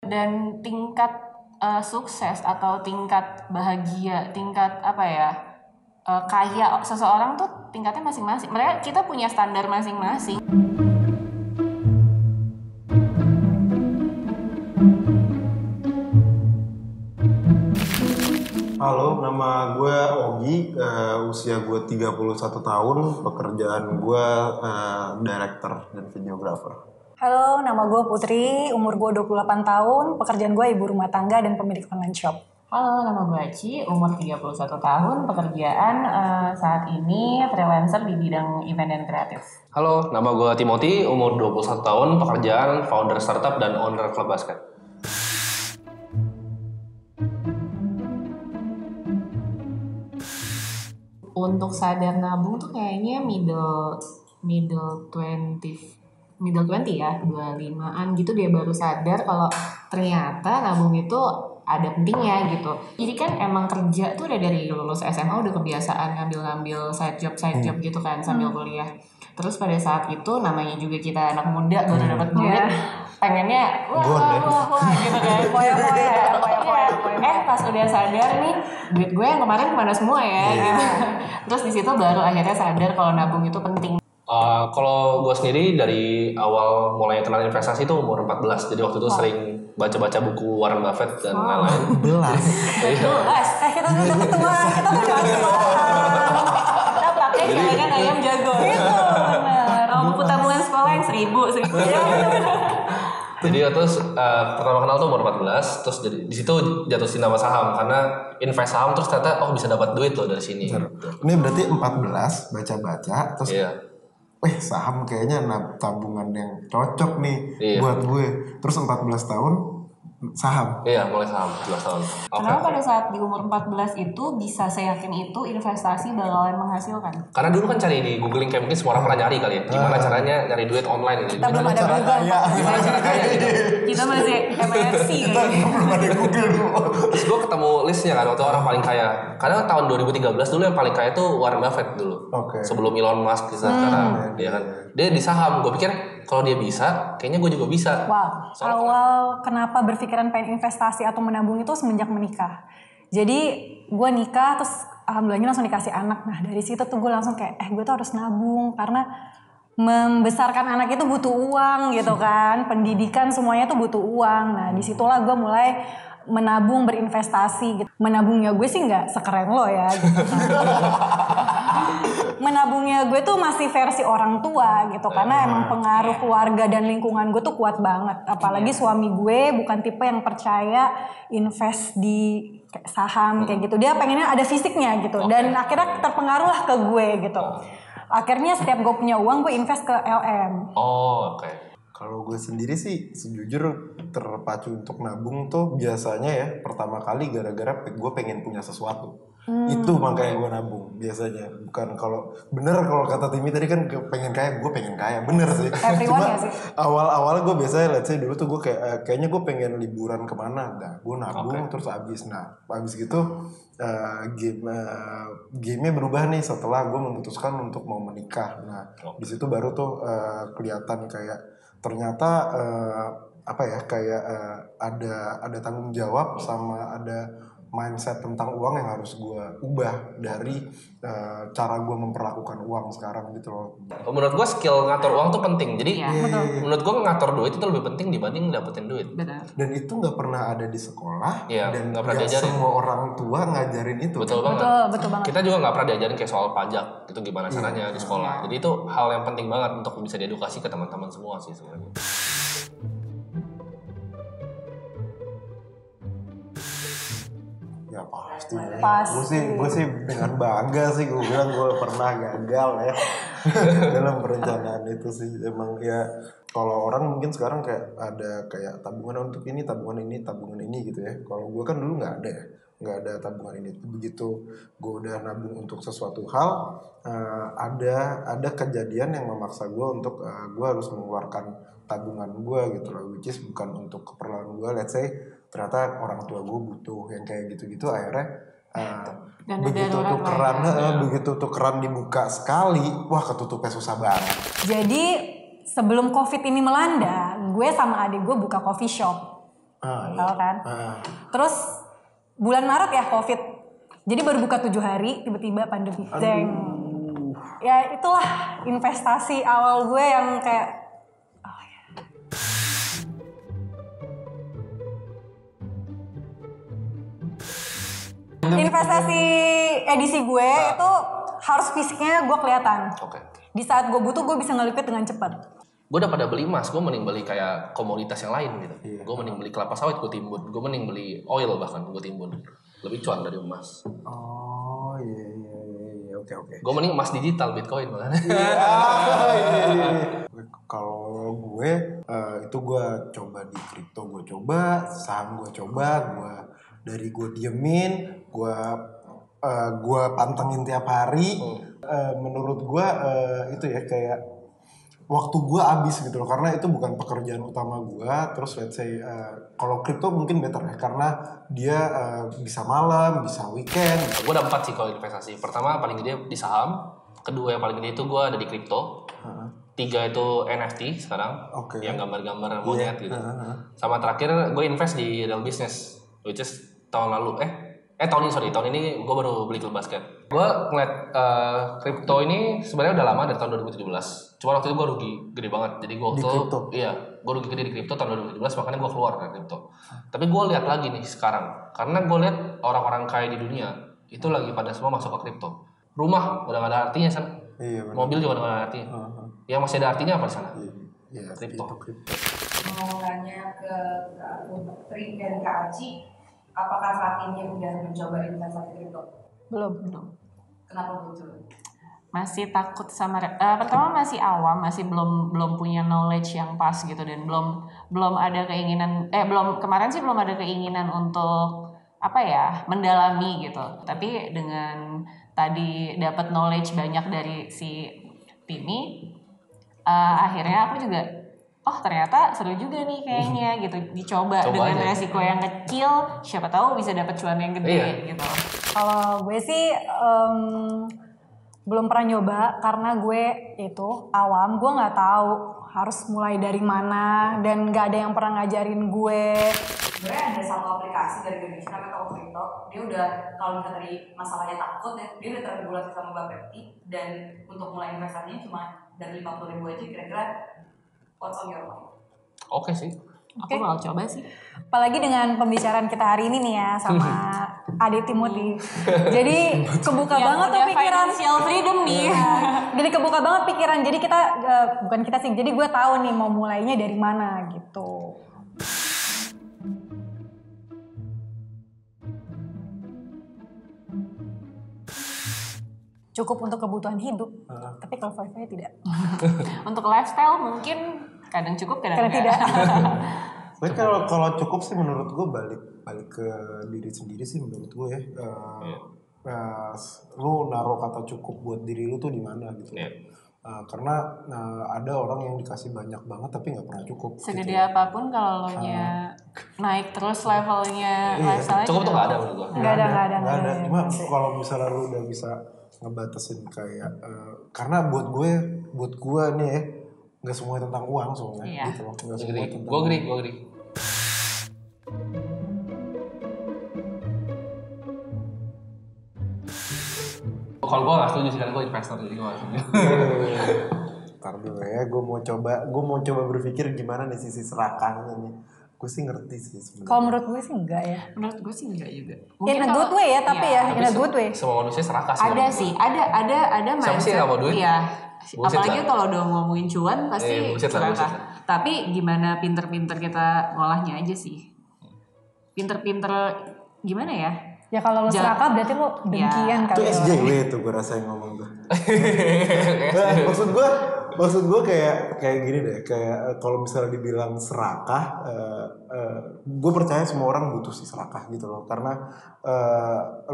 Dan tingkat sukses atau tingkat bahagia, tingkat kaya seseorang tuh tingkatnya masing-masing. Kita punya standar masing-masing. Halo, nama gue Ogi, usia gue 31 tahun, pekerjaan gue director dan videographer. Halo, nama gue Putri, umur gue 28 tahun, pekerjaan gue ibu rumah tangga dan pemilik online shop. Halo, nama gue Aci, umur 31 tahun, pekerjaan saat ini freelancer di bidang event dan kreatif. Halo, nama gue Timothy, umur 21 tahun, pekerjaan founder startup dan owner klub basket. Untuk sadar nabung tuh kayaknya middle 20 ya, 25-an gitu dia baru sadar kalau ternyata nabung itu ada pentingnya gitu. Jadi kan emang kerja tuh udah dari lulus SMA udah kebiasaan ngambil side job gitu kan sambil kuliah. Terus pada saat itu namanya juga kita anak muda baru dapat duit, pengennya wah gitu kan. Pas udah sadar nih duit gue yang kemarin kemana semua ya gitu. Terus di situ baru akhirnya sadar kalau nabung itu penting. Kalau gue sendiri dari awal mulai kenal investasi itu umur 14. Jadi waktu itu sering baca-baca buku Warren Buffett dan lain-lain. 14. Kita udah ketemuan, kita udah Kita pakai celengan ayam jago. Gitu benar. Buku tabungan sekolah yang 1.000. Jadi terus pertama kenal tuh umur 14, terus di situ jatuh cinta sama saham karena invest saham terus ternyata bisa dapat duit loh dari sini. Ini berarti 14 baca-baca terus saham kayaknya tabungan yang cocok nih buat gue. Terus 14 tahun saham. Iya, mulai saham 14 tahun. Kenapa pada saat di umur 14 itu bisa seyakin itu investasi bakalan menghasilkan? Karena dulu kan cari di googling kayak mungkin semua orang pernah nyari kali ya. Gimana caranya nyari duit online ini. Kita belum ada Google. Gimana cara kaya gitu. Kita masih MFC Kita belum ada Google dulu. Terus gue ketemu listnya kan waktu orang paling kaya. Karena tahun 2013 dulu yang paling kaya tuh Warren Buffett dulu. Sebelum Elon Musk sekarang, dia kan. Dia di saham. Gue pikir kalau dia bisa, kayaknya gue juga bisa. Wow. Awal kenapa berpikiran pengen investasi atau menabung itu semenjak menikah. Jadi gue nikah terus alhamdulillahnya langsung dikasih anak. Nah dari situ tuh gue langsung kayak gue tuh harus nabung karena membesarkan anak itu butuh uang gitu kan. Pendidikan semuanya tuh butuh uang. Nah disitulah gue mulai menabung berinvestasi gitu. Menabungnya gue sih nggak sekeren lo ya gitu. Menabungnya gue tuh masih versi orang tua gitu karena emang pengaruh keluarga dan lingkungan gue tuh kuat banget, apalagi suami gue bukan tipe yang percaya invest di saham kayak gitu, dia pengennya ada fisiknya gitu dan akhirnya terpengaruh lah ke gue gitu. Akhirnya setiap gue punya uang gue invest ke LM. Kalau gue sendiri sih sejujur terpacu untuk nabung tuh biasanya ya pertama kali gara-gara gue pengen punya sesuatu. Itu makanya gue nabung biasanya. Bukan kalau kata Timi tadi kan pengen kaya, gue pengen kaya bener sih. Cuma awal-awal gue biasanya let's say dulu tuh gue kayaknya gue pengen liburan kemana, nah gue nabung terus abis gitu game-nya berubah nih setelah gue memutuskan untuk mau menikah. Nah di situ baru tuh kelihatan kayak ternyata ada tanggung jawab sama ada mindset tentang uang yang harus gue ubah dari cara gue memperlakukan uang sekarang gitu loh. Menurut gue skill ngatur uang tuh penting. Jadi menurut gue ngatur duit itu lebih penting dibanding dapetin duit. Benar. Dan itu nggak pernah ada di sekolah dan nggak pernah diajarin. Semua orang tua ngajarin itu. Betul banget. Kita juga nggak pernah diajarin kayak soal pajak itu gimana caranya di sekolah. Jadi itu hal yang penting banget untuk bisa diedukasi ke teman-teman semua sih sebenarnya. Ya pasti. Gue sih dengan bangga sih gue bilang gue pernah gagal ya dalam perencanaan itu sih. Emang ya kalau orang mungkin sekarang kayak ada kayak tabungan untuk ini, tabungan ini gitu ya. Kalau gue kan dulu nggak ada tabungan ini. Begitu gue udah nabung untuk sesuatu hal, ada kejadian yang memaksa gue untuk gue harus mengeluarkan tabungan gue gitu loh, which is bukan untuk keperluan gue. Let's say ternyata orang tua gue butuh yang kayak gitu-gitu, akhirnya begitu tuh keran dibuka sekali, wah ketutupnya susah banget. Jadi sebelum COVID ini melanda, gue sama adik gue buka coffee shop. Tahu kan? Terus bulan Maret ya COVID. Jadi baru buka 7 hari tiba-tiba pandemi. Deng. Ya itulah investasi awal gue yang kayak investasi edisi gue itu harus fisiknya gue kelihatan. Oke. Di saat gue butuh gue bisa ngelipet dengan cepat. Gue udah pada beli emas, gue mending beli kayak komoditas yang lain gitu. Gue mending beli kelapa sawit, gue timbun. Gue mending beli oil bahkan, gue timbun. Lebih cuan dari emas. Oh iya, oke. Gue mending emas digital, Bitcoin malah. Kalau gue itu gue coba di kripto, gue coba saham, gue coba, gue diemin, gue pantengin tiap hari. Menurut gue itu ya kayak waktu gue habis gitu loh, karena itu bukan pekerjaan utama gue. Terus let's say kalau kripto mungkin better ya, karena dia bisa malam, bisa weekend. Gue ada 4 sih kalau investasi. Pertama paling gede di saham, kedua yang paling gede itu gue ada di kripto, 3 itu NFT sekarang, yang gambar-gambar monyet gitu. Sama terakhir gue invest di real business, which is tahun ini gue baru beli klub basket. Gue ngeliat kripto ini sebenarnya udah lama dari tahun 2017. Cuma waktu itu gue rugi gede banget. Jadi gue gue rugi gede di kripto tahun 2017, makanya gue keluar dari kripto. Tapi gue lihat lagi nih sekarang, karena gue lihat orang-orang kaya di dunia itu lagi pada semua masuk ke kripto. Rumah udah gak ada artinya sana. Mobil juga udah gak ada artinya. Yang masih ada artinya apa di sana? Kripto. Mau nanya ke Putri dan Kak Aci, apakah saat ini udah mencoba investasi kripto? Belum. Kenapa betul? Masih takut sama pertama masih awam, masih belum punya knowledge yang pas gitu, dan belum ada keinginan kemarin sih belum ada keinginan untuk mendalami gitu. Tapi dengan tadi dapat knowledge banyak dari si Timi, akhirnya aku juga ternyata seru juga nih kayaknya gitu, dicoba dengan aja. Resiko yang kecil, siapa tahu bisa dapat cuan yang gede gitu. Kalau gue sih belum pernah nyoba karena gue itu awam, gue nggak tahu harus mulai dari mana dan nggak ada yang pernah ngajarin gue. Sebenarnya ada satu aplikasi dari Indonesia namanya Kripto. Dia udah, kalau misalnya tadi masalahnya takut, dia udah terregulasi sama Bank Bepti, dan untuk mulai investasinya cuma dari 50.000 aja. Kira-kira what's on your mind? Oke sih. Aku mau coba sih. Apalagi dengan pembicaraan kita hari ini nih ya sama Adik Timothy. Jadi kebuka banget tuh pikiran. Financial freedom nih. Jadi kebuka banget pikiran. Jadi kita bukan kita sih. Jadi gue tahu nih mau mulainya dari mana gitu. Cukup untuk kebutuhan hidup, tapi kalau wifi tidak. Untuk lifestyle mungkin kadang cukup, kadang tidak. Tapi kalau cukup sih menurut gue balik ke diri sendiri sih menurut gue ya. Lu naruh kata cukup buat diri lu tuh di mana gitu. Karena ada orang yang dikasih banyak banget tapi nggak pernah cukup. Segede apapun kalau lo nya naik terus levelnya lifestyle cukup tuh nggak ada menurut gue. Nggak ada. Cuma kalau misalnya lu udah bisa ngebatasin kayak karena buat gue nih ya, nggak semua tentang uang soalnya gitu loh. Nggak semua tentang. Gue agree. Kalau gue nggak setuju sih, karena gue investor, jadi gue nggak setuju. Ntar dulu ya, gue mau coba berpikir gimana nih sisi serakahnya nih. Gue sih ngerti sih sebenarnya. Kalau menurut gue sih enggak ya. Menurut gue sih enggak juga. In a good way ya, tapi in a good way. Semua manusia serakah sih. Ada sih, ada mindset. Siapa sih yang mau duit? Iya. Bullshit apalagi lah. kalau udah ngomongin cuan pasti serakah. Tapi gimana pinter-pinter kita ngolahnya aja sih. Pinter-pinter gimana ya? Ya kalau lo serakah berarti lo dengkian Itu kali. SJW tuh gue rasain ngomong tuh. Maksud gue kayak gini deh, kayak kalau misalnya dibilang serakah, gue percaya semua orang butuh sih serakah gitu loh, karena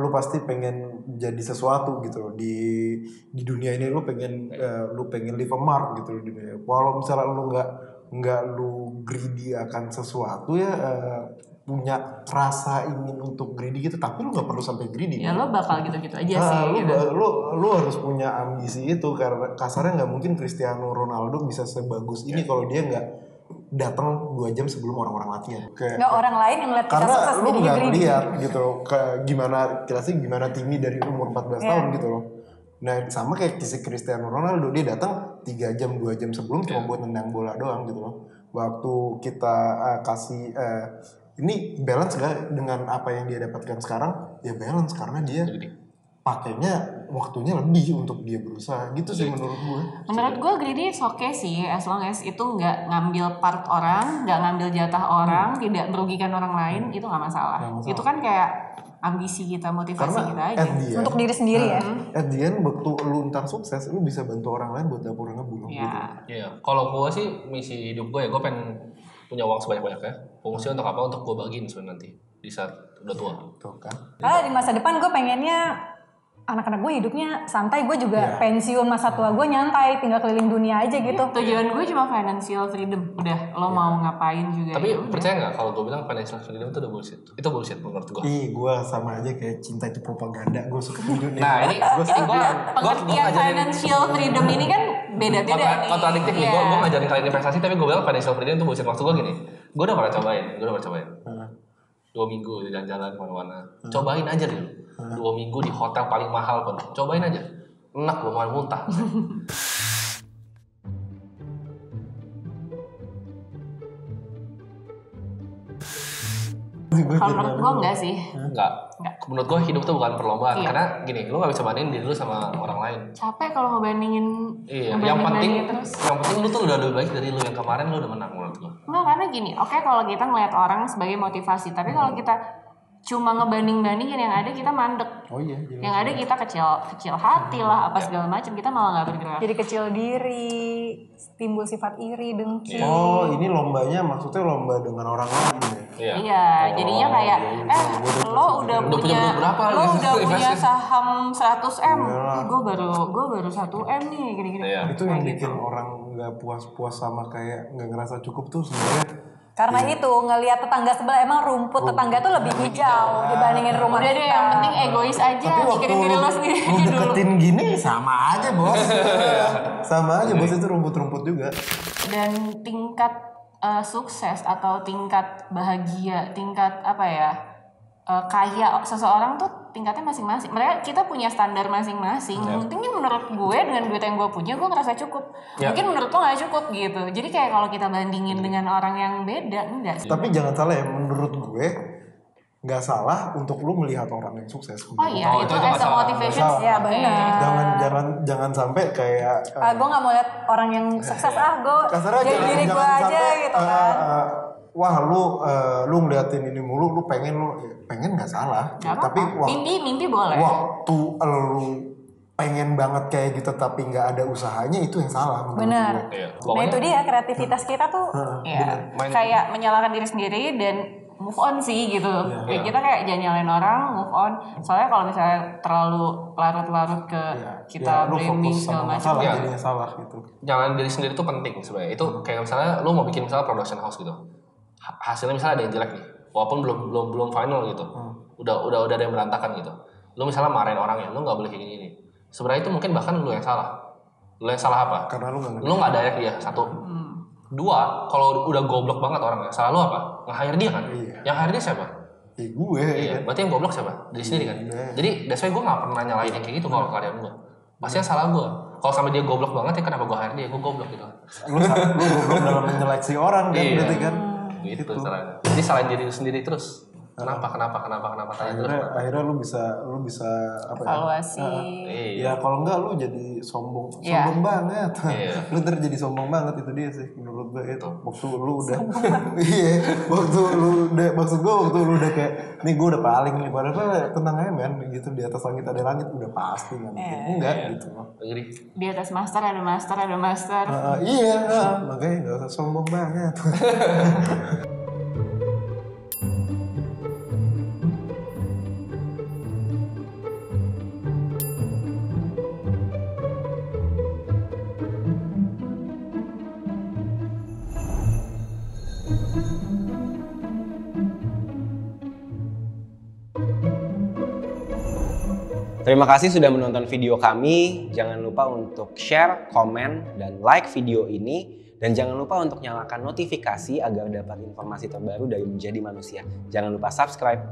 lu pasti pengen jadi sesuatu gitu loh di dunia ini. Lu pengen leave a mark gitu loh di dunia. Walau misalnya lu nggak lu greedy akan sesuatu ya, punya rasa ingin untuk greedy gitu, tapi lu nggak perlu sampai greedy. Ya lo bakal gitu-gitu aja sih. Lu harus punya ambisi itu, karena kasarnya nggak mungkin Cristiano Ronaldo bisa sebagus ini kalau dia datang 2 jam sebelum orang-orang latihan. Nggak orang lain yang ngeliat kita karena sukses lu jadi nggak greedy. lihat gitu loh, gimana Timmy dari umur 14 tahun gitu loh. Nah sama kayak si Cristiano Ronaldo, dia datang 3 jam 2 jam sebelum cuma buat nendang bola doang gitu loh. Waktu kita kasih ini balance gak dengan apa yang dia dapatkan sekarang? Ya balance karena dia pakainya waktunya lebih untuk dia berusaha gitu sih menurut gue. Menurut gue greedy is okay sih, as long as itu nggak ngambil part orang, nggak ngambil jatah orang, tidak merugikan orang lain, itu nggak masalah. Itu kan kayak ambisi kita, motivasi Karena kita aja. Untuk diri sendiri ya. At the end waktu lu ntar sukses, lu bisa bantu orang lain buat dapur ngebulung gitu. Iya, kalau gue sih misi hidup gue ya gue pengen punya uang sebanyak-banyaknya. Fungsi untuk apa? Untuk gue bagiin sebenarnya nanti di saat udah tua. Tuh kan. Di masa depan gue pengennya anak-anak gue hidupnya santai, gue juga pensiun masa tua gue nyantai, tinggal keliling dunia aja gitu. Tujuan gue cuma financial freedom, udah lo mau ngapain juga. Tapi percaya nggak kalau gue bilang financial freedom itu udah bullshit? Itu bullshit menurut gue. Gue sama aja kayak cinta itu propaganda, gue suka dunia. Nah ini pengertian financial freedom ini kan beda-beda nih. Kontradiktif nih, gue ngajarin kalian investasi tapi gue bilang financial freedom itu bullshit. Maksud gue gini, gue udah pernah cobain. 2 minggu jalan-jalan kemana-mana. Cobain aja dulu. 2 minggu di hotel paling mahal pun. Cobain aja. Enak belum mau muntah. Kalau menurut gue enggak sih. Enggak. Menurut gue hidup tuh bukan perlombaan. Karena gini, lu gak bisa bandingin diri lu sama orang lain. Capek kalau ngebandingin. Iya, yang penting lu tuh udah lebih baik dari lu yang kemarin, lu udah menang menurut gue. Enggak, karena gini, oke kalau kita ngeliat orang sebagai motivasi, tapi kalau kita cuma ngebanding-bandingin yang ada kita mandek. Oh iya. Yang ada kita kecil hati lah, apa segala macam, kita malah nggak bergerak. Jadi kecil diri, timbul sifat iri, dengki. Oh ini lombanya maksudnya lomba dengan orang lain ya? Iya, jadinya kayak lo udah punya berapa? Lo udah punya saham 100M, gue baru 1M nih, gini-gini. Itu yang bikin orang nggak puas-puas sama kayak nggak ngerasa cukup tuh sebenarnya. Karena itu ngelihat tetangga sebelah, emang rumput tetangga tuh lebih hijau dibandingin rumah Udah deh, yang penting egois aja, mikirin diri lo sendiri lu deketin gini sama aja bos. Sama aja bos, itu rumput-rumput juga. Dan tingkat sukses atau tingkat bahagia, tingkat apa ya, kaya seseorang tuh tingkatnya masing-masing. Kita punya standar masing-masing. Mungkin menurut gue dengan duit yang gue punya, gue ngerasa cukup. Mungkin menurut lo nggak cukup gitu. Jadi kayak kalau kita bandingin dengan orang yang beda, enggak sih. Tapi jangan salah ya, menurut gue nggak salah untuk lu melihat orang yang sukses. Oh iya, itu as a motivation. Ya benar. Jangan sampai kayak. Gue nggak mau lihat orang yang sukses, gue jadi diri gue aja gitu kan. Wah lu ngeliatin ini mulu, lu pengen nggak salah. Tapi mimpi boleh. Waktu lu pengen banget kayak gitu tapi nggak ada usahanya, itu yang salah. Benar. Nah itu dia kreativitas kita tuh. Kayak menyalahkan diri sendiri dan move on sih gitu. Kita kayak jangan nyalain orang, move on. Soalnya kalau misalnya terlalu larut-larut ke kita blaming segala macam, jadinya salah gitu. Nyalain diri sendiri tuh penting sebenarnya. Itu kayak misalnya lu mau bikin misalnya production house gitu. Hasilnya misalnya ada yang jelek nih, walaupun belum final gitu, udah ada yang berantakan gitu. Lu misalnya marahin orangnya, lu nggak boleh kayak gini. Sebenarnya itu mungkin bahkan lu yang salah. Lu yang salah apa? Karena lu nggak direct dia. 1, 2, kalau udah goblok banget orangnya, salah lu apa? Nge-hire dia kan? Yang hire dia siapa? Gue. Iya, berarti yang goblok siapa? Dari sendiri kan? Jadi that's why gue nggak pernah nyalain yang kayak gitu kalau karyawan gue. Pasti yang salah gue. Kalau sampai dia goblok banget ya kenapa gue hire dia? Gue goblok gitu. Lu goblok dalam menyeleksi orang kan, berarti kan? Gitu salahnya. Jadi salahin diri sendiri terus. Kenapa tanya terus. Akhirnya lu bisa apa ya? Evaluasi. Ya kalau enggak lu jadi sombong banget. Lu jadi sombong banget, itu dia sih menurut gue itu. Waktu lu udah waktu lu udah kayak nih gue udah paling nih, padahal tenang aja men gitu, di atas langit ada langit udah pasti kan. Enggak gitu. Di atas master ada master. Makanya enggak usah sombong banget. Terima kasih sudah menonton video kami. Jangan lupa untuk share, komen, dan like video ini. Dan jangan lupa untuk nyalakan notifikasi agar dapat informasi terbaru dari Menjadi Manusia. Jangan lupa subscribe.